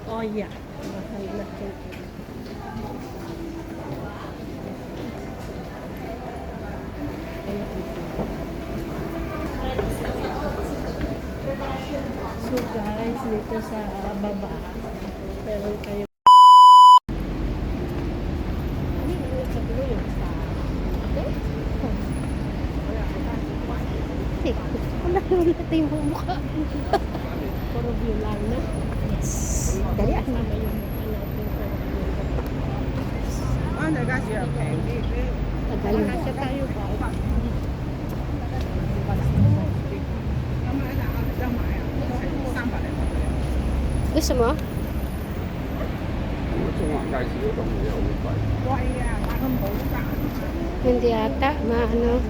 Oh yeah, mahal na cake. So guys, dito sa baba, meron kayo. Ano yung sabi mo yung sa ate? Wala natin yung mukha. Puro view lang na. Yes. Dali ang sama yung mukha natin. Oh, nagkasya. Tagal na siya tayo ba? Gusto mo? Hindi ata, maano.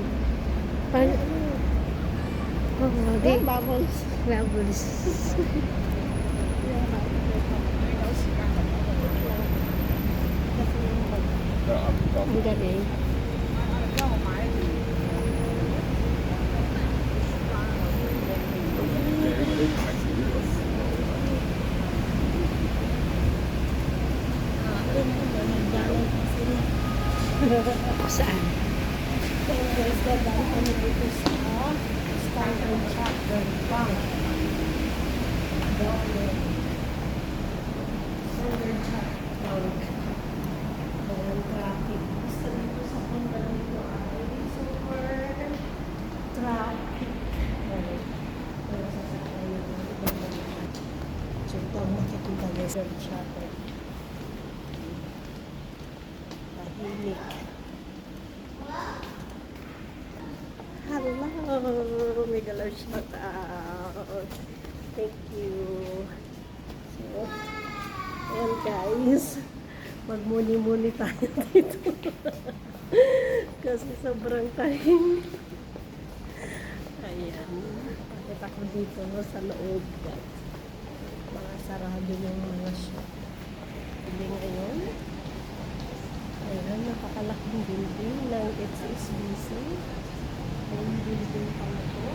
Oh, di. Bubbles. Bubbles. Ang galing. Saan? So guys, dadaan kami dito sa Standard Chartered Bank. Standard Chartered Bank. Ayan, traffic. Basta dito sa punta dito ay super traffic. Ayan. Kaya sasakay yung so ito ang makikita niya sa Chartered. Tahimik. Hello! Mega love shout out! Thank you! So, ayan guys, magmuni-muni tayo dito. Kasi sobrang tahimik. Ayan. Bakit ako dito sa loob guys. Mga sarado yung mga shop. Hindi ngayon. Ayan, napakalaking building ng HSBC. Ayan, building pa na ito.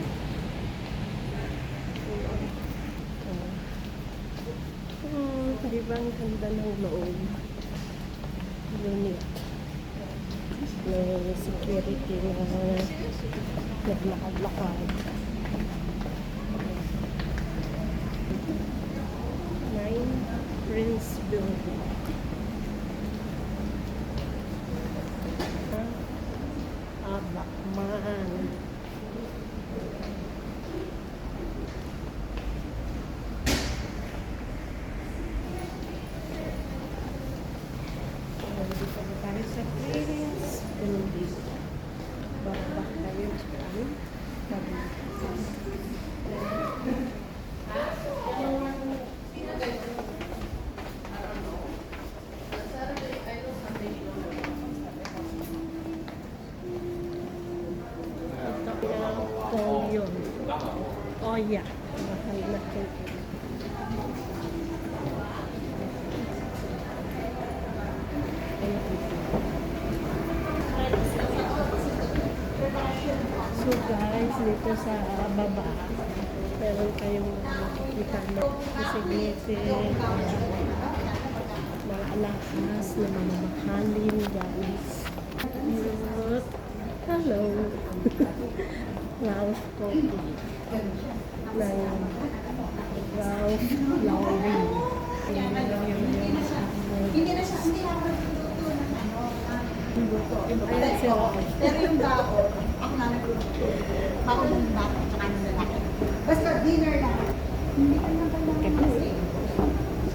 Di ba ang ganda ng loob? Unique. May security na naglakad-lakad. 9 Prince Building. Bakman. Dito tayo sa Prince Building. Babak tayo dyan. Yun. Oh yeah, mahal na cake. So guys, dito sa baba, meron kayong makikita na bisiklete, mga alahas na mamamahalin guys. Hello! Ralph Coffee ng Ralph Lauren. Hindi na siya, hindi na Ayan si Ralph. pero yung baon, ako na nagluto. Baon ng bata, tsaka ng lalaki. Basta dinner lang. Hindi ka naman lang kasi.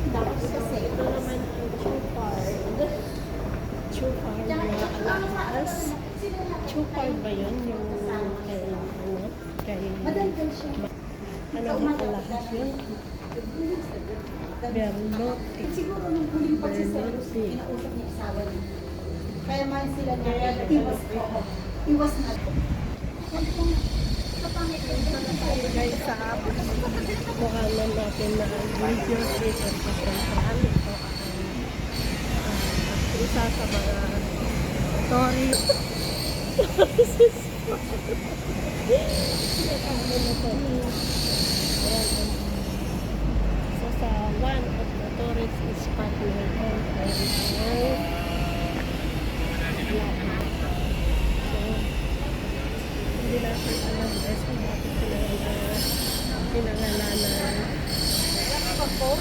Dapat kasi. Ito naman ang Chupard. Chupard na alahas. Chupard ba yun? Yung kay ano? Kay ano ang alahas yun? Berlotti. siguro nung huling pagsiselos, kinausap niya isawa niya. Kaya man sila na, he was not. Guys, sa bukanan natin na ang video dito sa Central. Ito ang isa sa mga story. So sa one po.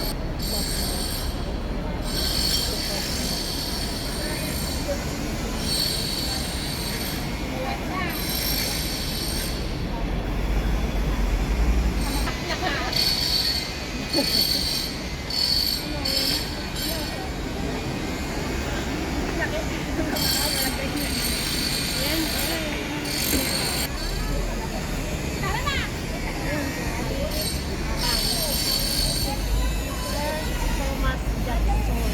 Thomas Jackson,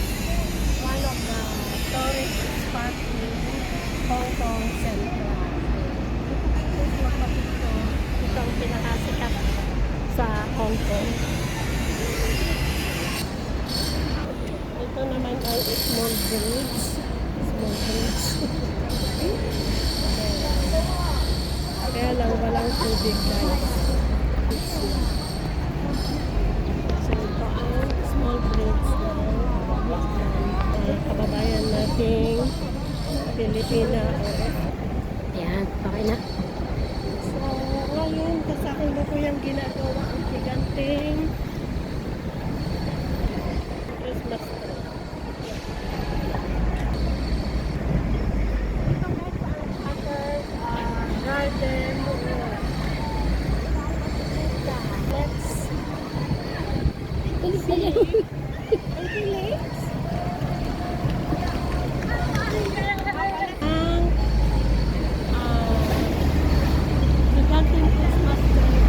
one of the tourist spot in Hong Kong Central. Ito ang pinakasikat sa Hong Kong. Ito naman ay small bridge. Small bridge. Kaya lang walang tubig, guys. So ito ang small bridge ng kababayan nating Pilipina. Ayan, okay na. So ngayon, kasalukuyan ginagawa ang giganting Christmas tree. Ito guys ang other garden. Let's giganting Christmas tree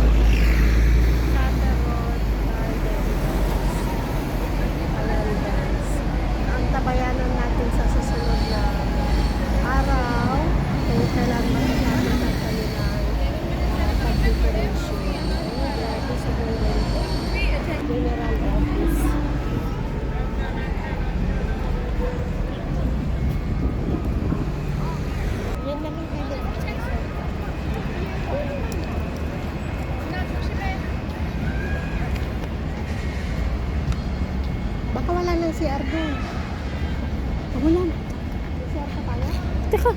sa Road Garden. Ayan guys. Ang tabayanan natin sa susunod na araw kung kailan matatapos ang kanilang pag-decoration. Grabe sa General Office. Yan lang ang kailan. Baka wala nang CR doon. Wala na. CR pa tayo? Teka.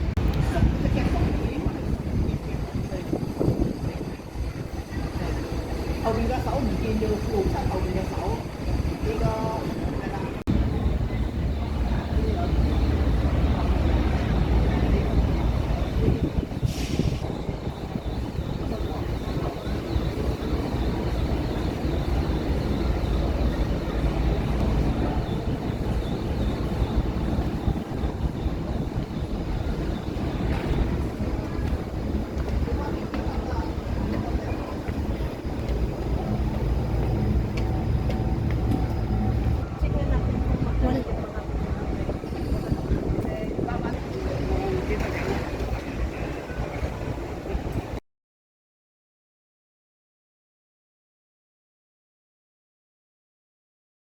Hầu như ra 6 mình kia như một luồng sắt hầu như ra 6 thì có